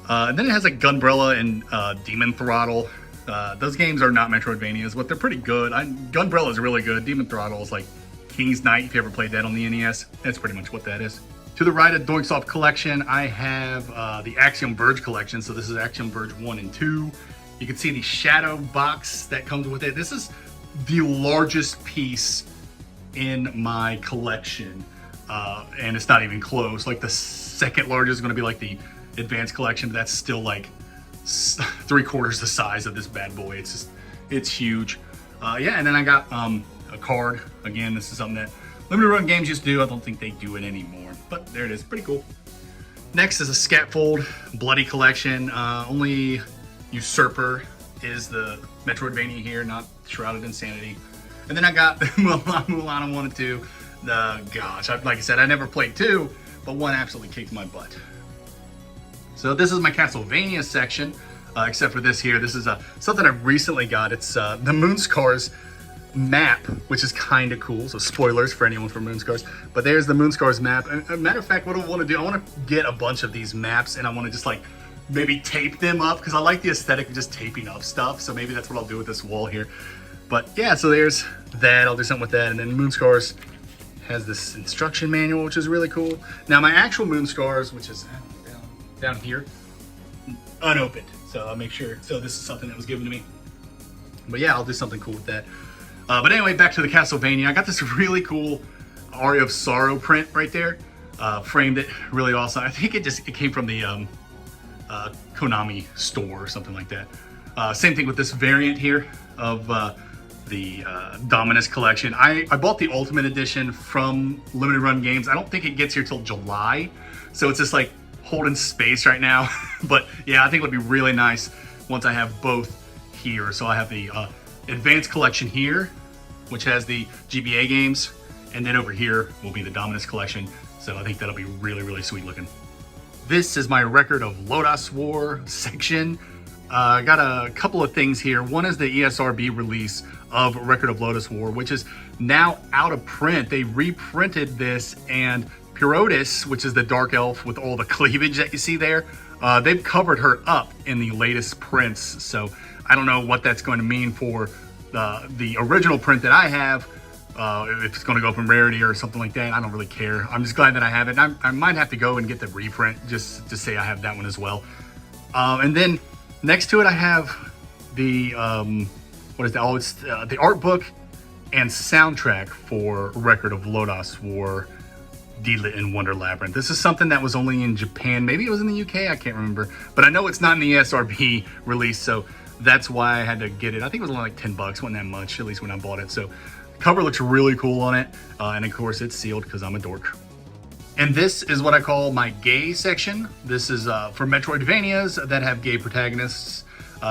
And then it has like Gunbrella and Demon Throttle. Those games are not Metroidvanias, but they're pretty good. Gunbrella is really good. Demon Throttle is like King's Knight, if you ever played that on the NES. That's pretty much what that is. To the right of doinksoft collection, I have the Axiom Verge collection. So this is Axiom Verge 1 and 2. You can see the shadow box that comes with it. This is the largest piece in my collection, and it's not even close. Like the second largest is going to be like the advanced collection, but that's still like 3/4 the size of this bad boy. It's huge. Yeah, and then I got a card. Again, this is something that limited run games used to do. I don't think they do it anymore, but there it is. Pretty cool. Next is a Skautfold Bloody collection. Only Usurper is the Metroidvania here, not Shrouded Insanity. And then I got Mulana 1 and 2. Gosh, like I said, I never played 2, but 1 absolutely kicked my butt. So this is my Castlevania section, except for this here. This is something I recently got. It's the Moonscars map, which is kind of cool. So spoilers for anyone from Moonscars. But there's the Moonscars map. And a matter of fact, what I want to do, I want to get a bunch of these maps, and I want to just like maybe tape them up, because I like the aesthetic of just taping up stuff. So maybe that's what I'll do with this wall here. But yeah, so there's that. I'll do something with that. And then Moonscars has this instruction manual, which is really cool. Now my actual Moonscars, which is down here, unopened. So I'll make sure. So this is something that was given to me. But yeah, I'll do something cool with that. But anyway, back to the Castlevania. I got this really cool Aria of Sorrow print right there. Framed it really awesome. I think it came from the Konami store or something like that. Same thing with this variant here of the Dominus collection. I bought the Ultimate Edition from Limited Run Games. I don't think it gets here till July. So it's just like holding space right now. But yeah, I think it would be really nice once I have both here. So I have the Advanced Collection here, which has the GBA games, And then over here will be the Dominus collection. So I think that'll be really, really sweet looking. This is my Record of Lodoss War section. I got a couple of things here. One is the ESRB release of Record of Lodoss War, which is now out of print. They reprinted this, and Quietus, which is the dark elf with all the cleavage that you see there, they've covered her up in the latest prints. So I don't know what that's going to mean for the original print that I have. If it's going to go from rarity or something like that, I don't really care. I'm just glad that I have it. I might have to go and get the reprint just to say I have that one as well. And then next to it, I have the what is that? Oh, it's the art book and soundtrack for Record of Lodoss War, Deedlit in Wonder Labyrinth. This is something that was only in Japan. Maybe it was in the UK. I can't remember, but I know it's not in the ESRB release, so that's why I had to get it. I think it was only like 10 bucks. Wasn't that much, at least when I bought it. So cover looks really cool on it, and of course it's sealed because I'm a dork. And this is what I call my gay section. This is for Metroidvanias that have gay protagonists.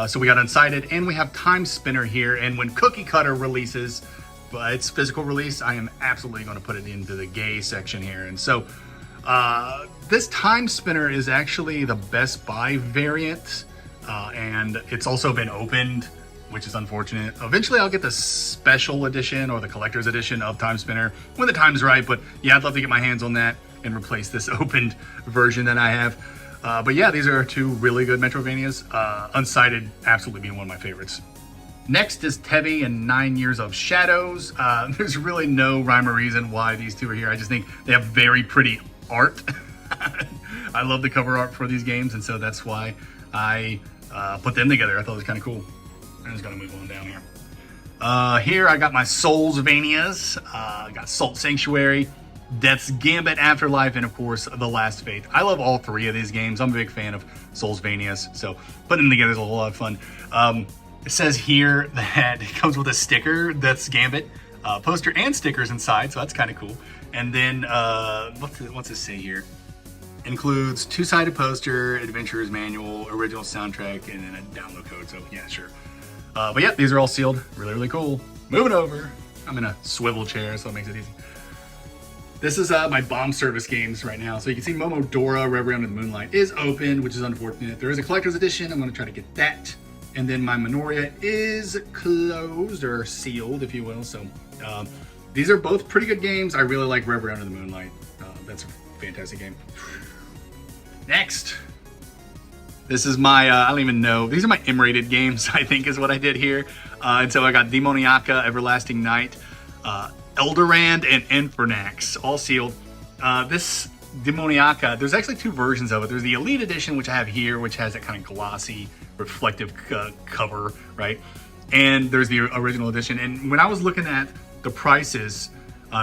So we got Unsighted, and we have Time Spinner here. And when Cookie Cutter releases its physical release, I am absolutely going to put it into the gay section here. And so this Time Spinner is actually the Best Buy variant, and it's also been opened, which is unfortunate. Eventually I'll get the special edition or the collector's edition of Time Spinner when the time's right, but yeah, I'd love to get my hands on that and replace this opened version that I have. But yeah, these are two really good Metroidvanias. Unsighted absolutely being one of my favorites. Next is Tevi and 9 Years of Shadows. There's really no rhyme or reason why these two are here. I just think they have very pretty art. I love the cover art for these games, and so that's why I put them together. I thought it was kind of cool. I'm just gonna move on down here. Here I got my Soulsvanias. I got Salt Sanctuary, Death's Gambit, Afterlife, and of course The Last Faith. I love all three of these games. I'm a big fan of Soulsvanias, so putting them together is a whole lot of fun. It says here that it comes with a sticker, Death's Gambit, poster and stickers inside, so that's kind of cool. And then what's it say here? Includes two-sided poster, adventurer's manual, original soundtrack, and then a download code. So yeah, sure. But yeah, these are all sealed. Really, really cool. Moving over. I'm in a swivel chair, so it makes it easy. This is my bomb service games right now. So you can see Momodora, Reverie Under the Moonlight is open, which is unfortunate. There is a collector's edition. I'm going to try to get that. And then my Minoria is closed or sealed, if you will. So these are both pretty good games. I really like Reverie Under the Moonlight. That's a fantastic game. Next. This is my, I don't even know. These are my M-rated games, I think is what I did here. And so I got Demoniaca, Everlasting Night, Elderand, and Infernax, all sealed. This Demoniaca, there's actually two versions of it. There's the Elite Edition, which I have here, which has that kind of glossy, reflective cover, right? And there's the original edition. And when I was looking at the prices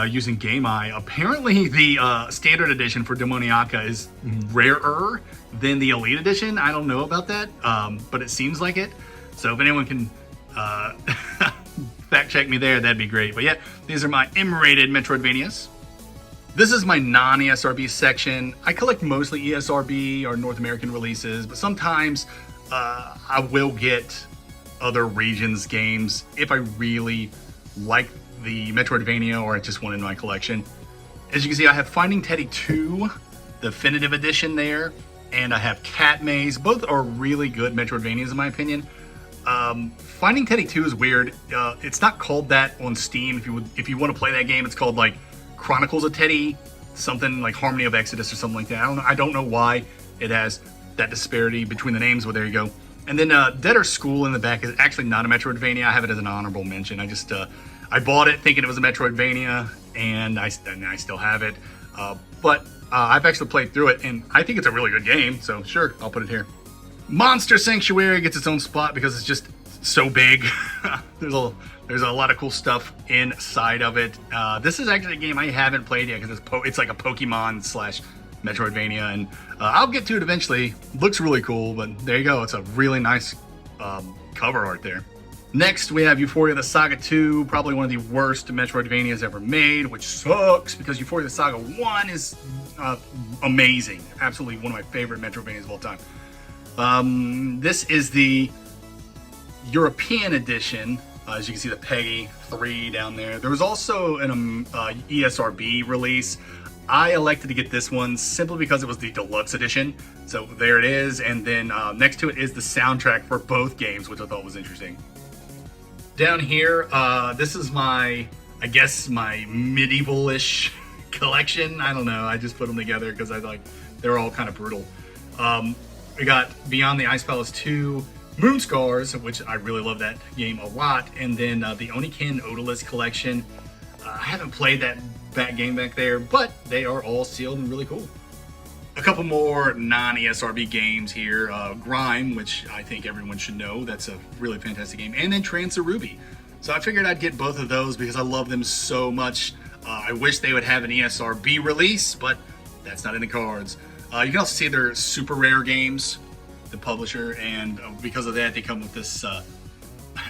using GameEye, apparently the standard edition for Demoniaca is rarer than the Elite Edition. I don't know about that, but it seems like it. So if anyone can fact check me there, that'd be great. But yeah, these are my M-rated Metroidvanias. This is my non-ESRB section. I collect mostly ESRB or North American releases, but sometimes I will get other regions games if I really like the Metroidvania or I just want it in my collection. As you can see, I have Finding Teddy 2, the definitive edition there, and I have Catmaze. Both are really good Metroidvanias in my opinion. Finding Teddy 2 is weird. It's not called that on Steam. If you want to play that game, it's called like Chronicles of Teddy, something like Harmony of Exodus or something like that. I don't know why it has that disparity between the names, but there you go. And then Deader School in the back is actually not a Metroidvania. I have it as an honorable mention. I bought it thinking it was a Metroidvania, and I still have it. But I've actually played through it, and I think it's a really good game, so sure, I'll put it here. Monster Sanctuary gets its own spot because it's just so big. There's a lot of cool stuff inside of it. This is actually a game I haven't played yet because it's like a Pokemon / Metroidvania, and I'll get to it eventually. Looks really cool, but there you go. It's a really nice cover art there. Next, we have Euphoria the Saga 2, probably one of the worst Metroidvanias ever made, which sucks because Euphoria the Saga 1 is amazing. Absolutely one of my favorite Metroidvanias of all time. This is the European edition As you can see, the Peggy 3 down there. There was also an ESRB release. I elected to get this one simply because it was the deluxe edition. So there it is. And then next to it is the soundtrack for both games, which I thought was interesting. Down here, this is my, I guess, my medieval-ish collection. I don't know. I just put them together because I like they're all kind of brutal. We got Beyond the Ice Palace 2, Moonscars, which I really love that game a lot, and then the Onikin Odallus collection. I haven't played that game back there, but they are all sealed and really cool. A couple more non-ESRB games here. GRIME, which I think everyone should know. That's a really fantastic game. And then Ruby. So I figured I'd get both of those because I love them so much. I wish they would have an ESRB release, but that's not in the cards. You can also see their super rare games, the publisher, and because of that they come with this I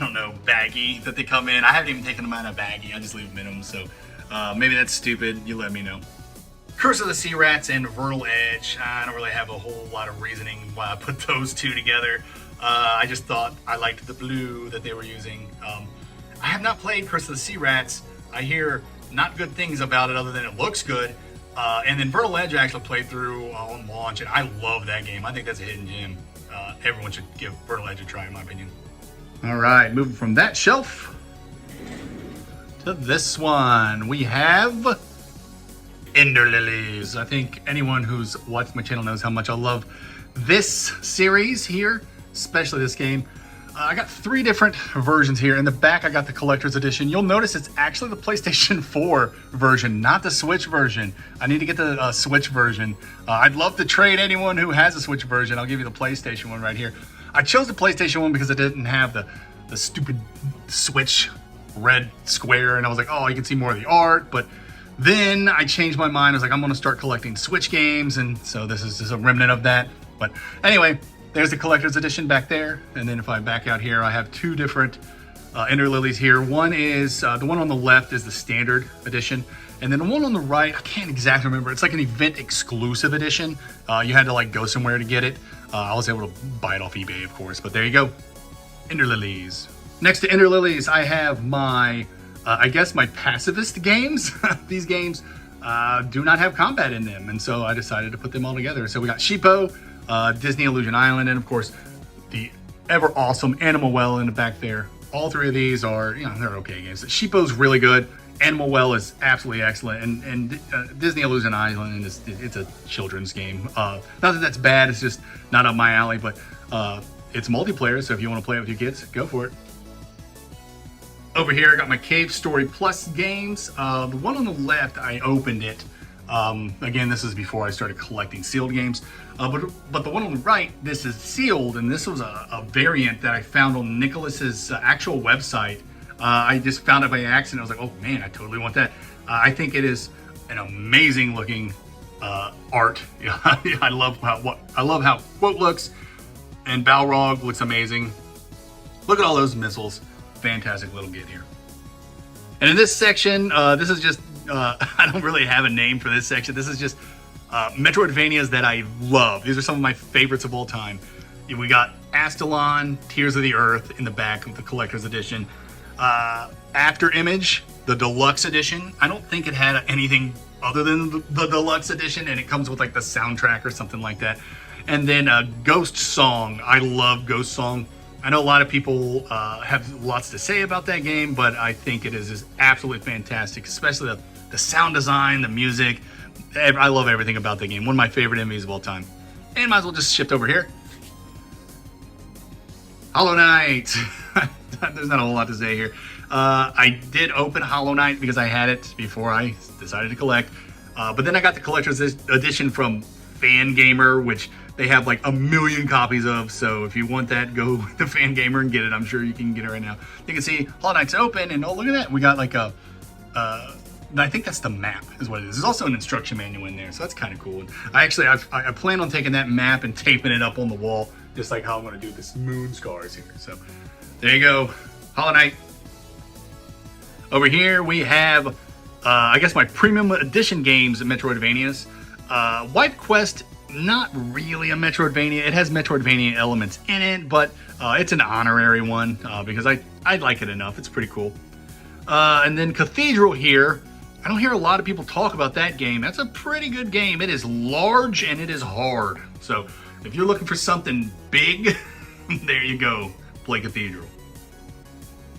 don't know, baggie that they come in. I haven't even taken them out of a baggie, I just leave them in them, so maybe that's stupid. You let me know. Curse of the Sea Rats and Vernal Edge. I don't really have a whole lot of reasoning why I put those two together. I just thought I liked the blue that they were using. I have not played Curse of the Sea Rats. I hear not good things about it other than it looks good. And then Vernal Edge I actually played through on launch, and I love that game. I think that's a hidden gem. Everyone should give Vernal Edge a try, in my opinion. All right, moving from that shelf to this one, we have Ender Lilies. I think anyone who's watched my channel knows how much I love this series here, especially this game. I got 3 different versions here. In the back, I got the collector's edition. You'll notice it's actually the PlayStation 4 version, not the Switch version. I need to get the Switch version. I'd love to trade anyone who has a Switch version. I'll give you the PlayStation one right here. I chose the PlayStation one because it didn't have the stupid Switch red square, and I was like, oh, you can see more of the art. But then I changed my mind. I was like, I'm going to start collecting Switch games, and so this is just a remnant of that. But anyway, there's the collector's edition back there. And then if I back out here, I have 2 different Ender Lilies here. One is, the one on the left is the standard edition. And then the one on the right, I can't exactly remember. It's like an event exclusive edition. You had to like go somewhere to get it. I was able to buy it off eBay, of course, but there you go. Ender Lilies. Next to Ender Lilies, I have my, I guess my pacifist games. These games do not have combat in them. And so I decided to put them all together. So we got Sheepo, Disney Illusion Island, and of course the ever awesome Animal Well in the back there. All 3 of these are, you know, they're okay games. Sheepo's really good. Animal Well is absolutely excellent, and Disney Illusion Island it's a children's game. Not that that's bad, it's just not up my alley, but it's multiplayer, so if you want to play it with your kids, go for it. Over here, I got my Cave Story Plus games. The one on the left, I opened it. Again, this is before I started collecting sealed games. But the one on the right, this is sealed, and this was a variant that I found on Nicholas's actual website. I just found it by accident. I was like, oh man, I totally want that. I think it is an amazing looking art. I love how Quote looks, and Balrog looks amazing. Look at all those missiles. Fantastic little get here. And in this section, this is just I don't really have a name for this section. This is just Metroidvanias that I love. These are some of my favorites of all time. We got Astalon, Tears of the Earth in the back of the collector's edition. Afterimage, the deluxe edition. I don't think it had anything other than the deluxe edition, and it comes with like the soundtrack or something like that. And then Ghost Song. I love Ghost Song. I know a lot of people have lots to say about that game, but I think it is just absolutely fantastic, especially the sound design, the music. I love everything about the game. One of my favorite enemies of all time. And might as well just shift over here. Hollow Knight. There's not a whole lot to say here. I did open Hollow Knight because I had it before I decided to collect. But then I got the collector's edition from Fangamer, which they have like 1 million copies of. So if you want that, go with the Fangamer and get it. I'm sure you can get it right now. You can see Hollow Knight's open, and oh, look at that. We got like a, I think that's the map is what it is. There's also an instruction manual in there, so that's kind of cool. And I plan on taking that map and taping it up on the wall, just like how I'm going to do this Moonscars here. So there you go, Hollow Knight. Over here we have, I guess my premium edition games of Metroidvanias. Wipe Quest not really a Metroidvania. It has Metroidvania elements in it, but it's an honorary one because I like it enough. It's pretty cool. And then Cathedral here. I don't hear a lot of people talk about that game. That's a pretty good game. It is large and it is hard. So if you're looking for something big, there you go. Play Cathedral.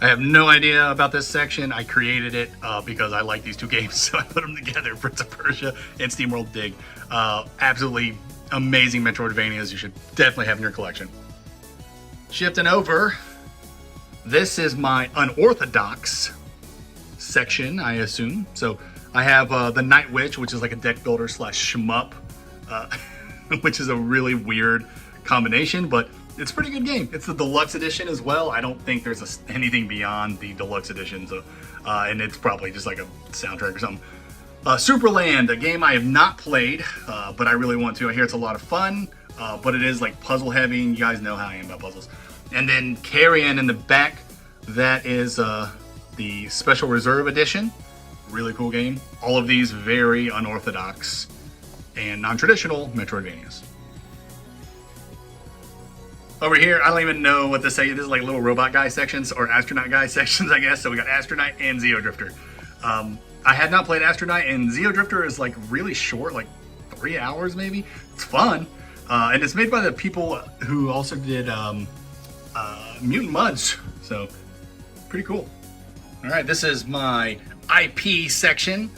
I have no idea about this section. I created it because I like these two games, so I put them together, Prince of Persia and SteamWorld Dig. Absolutely amazing Metroidvanias you should definitely have in your collection. Shifting over, this is my unorthodox section, I assume. So I have the Night Witch, which is like a deck builder slash shmup, which is a really weird combination, but it's a pretty good game. It's the deluxe edition as well. I don't think there's anything beyond the deluxe edition, so and it's probably just like a soundtrack or something. Supraland, a game I have not played, but I really want to. I hear it's a lot of fun, but it is like puzzle heavy, and you guys know how I am about puzzles. And then Carrion in the back, that is the Special Reserve Edition. Really cool game. All of these very unorthodox and non-traditional Metroidvanias. Over here, I don't even know what to say. This is like little robot guy sections or astronaut guy sections, I guess. So we got Astronite and Xeodrifter. I had not played Astronite, and Xeodrifter is like really short, like 3 hours maybe. It's fun. And it's made by the people who also did Mutant Mudds. So pretty cool. All right, this is my IP section.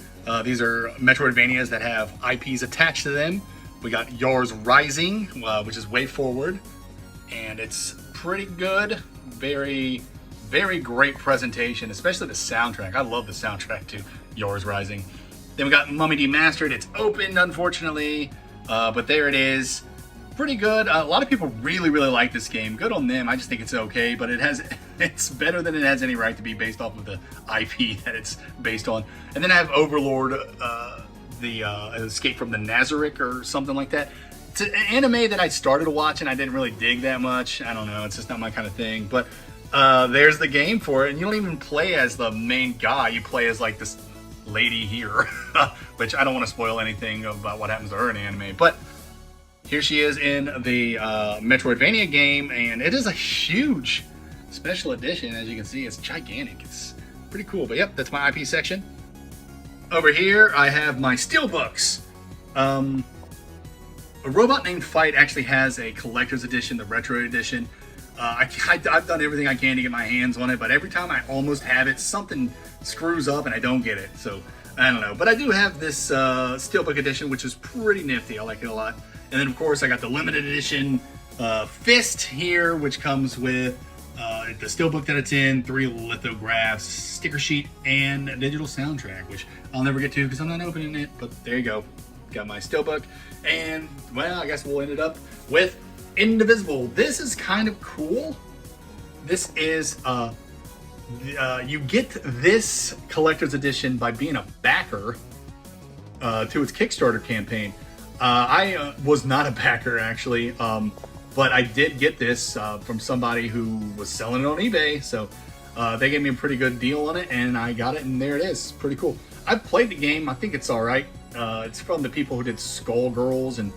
These are Metroidvanias that have IPs attached to them. We got Yars Rising, which is way forward. And it's pretty good. Very, very great presentation, especially the soundtrack. I love the soundtrack to Yars Rising. Then we got Mummy Demastered. It's opened, unfortunately, but there it is. Pretty good. A lot of people really, really like this game. Good on them. I just think it's okay, but it's better than it has any right to be based off of the IP that it's based on. And then I have Overlord, the Escape from the Nazarick or something like that. It's an anime that I started to watch and I didn't really dig that much. I don't know, it's just not my kind of thing. But there's the game for it, and you don't even play as the main guy. You play as like this lady here, which I don't want to spoil anything about what happens to her in anime. But here she is in the Metroidvania game, and it is a huge special edition. As you can see, it's gigantic. It's pretty cool. But yep, that's my IP section. Over here, I have my steelbooks. A Robot Named Fight actually has a collector's edition, the retro edition. I've done everything I can to get my hands on it, but every time I almost have it, something screws up and I don't get it. So I don't know. But I do have this Steelbook edition, which is pretty nifty. I like it a lot. And then, of course, I got the limited edition F.I.S.T here, which comes with the Steelbook that it's in, 3 lithographs, sticker sheet, and a digital soundtrack, which I'll never get to because I'm not opening it. But there you go. Got my Steelbook. And, well, I guess we'll end it up with Indivisible. This is kind of cool. This is, you get this collector's edition by being a backer to its Kickstarter campaign. I was not a backer, actually, but I did get this from somebody who was selling it on eBay, so they gave me a pretty good deal on it, and I got it, and there it is. Pretty cool. I've played the game. I think it's all right. It's from the people who did Skullgirls, and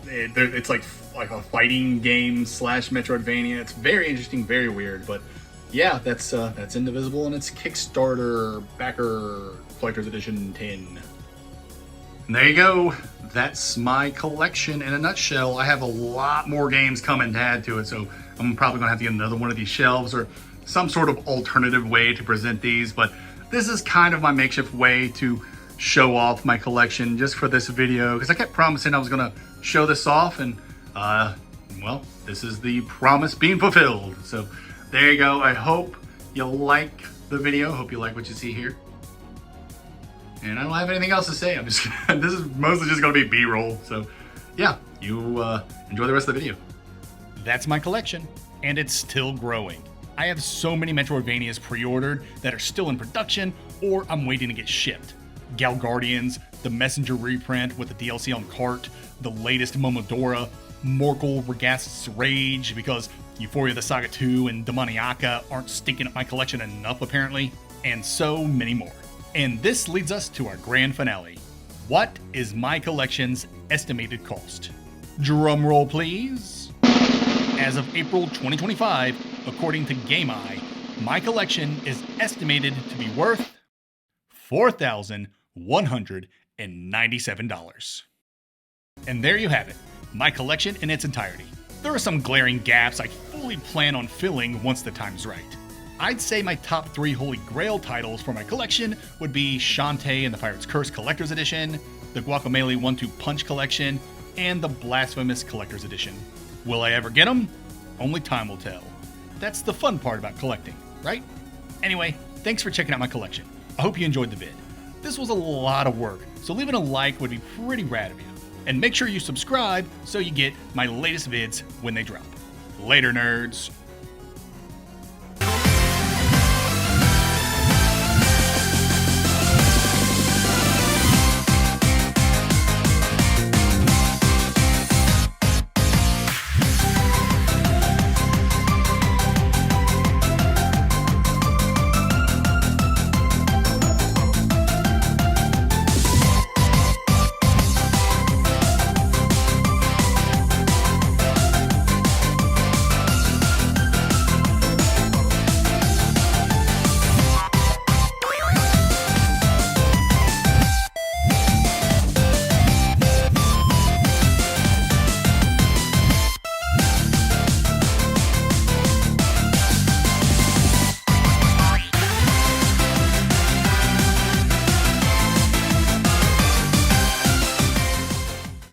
it's like a fighting game / Metroidvania. It's very interesting, very weird, but yeah, that's Indivisible, and it's Kickstarter backer collector's edition 10. And there you go. That's my collection in a nutshell. I have a lot more games coming to add to it, so I'm probably gonna have to get another one of these shelves or some sort of alternative way to present these, but this is kind of my makeshift way to show off my collection just for this video, because I kept promising I was gonna show this off, and well, this is the promise being fulfilled. So there you go. I hope you like the video. Hope you like what you see here. And I don't have anything else to say. I'm just this is mostly just gonna be B-roll. So yeah, you enjoy the rest of the video. That's my collection, and it's still growing. I have so many Metroidvanias pre-ordered that are still in production, or I'm waiting to get shipped. Gal Guardians, the Messenger reprint with the DLC on cart, the latest Momodora, Morkel Regast's Rage, because Euphoria the Saga 2 and Demoniaca aren't stinking up my collection enough apparently, and so many more. And this leads us to our grand finale. What is my collection's estimated cost. Drum roll, please. As of April 2025, according to GameEye, my collection is estimated to be worth $4,197. And there you have it, my collection in its entirety. There are some glaring gaps I fully plan on filling once the time's right. I'd say my top 3 Holy Grail titles for my collection would be Shantae and the Pirate's Curse Collector's Edition, the Guacamelee 1-2 Punch Collection, and the Blasphemous Collector's Edition. Will I ever get them? Only time will tell. That's the fun part about collecting, right? Anyway, thanks for checking out my collection. I hope you enjoyed the vid. This was a lot of work, so leaving a like would be pretty rad of you. And make sure you subscribe so you get my latest vids when they drop. Later, nerds.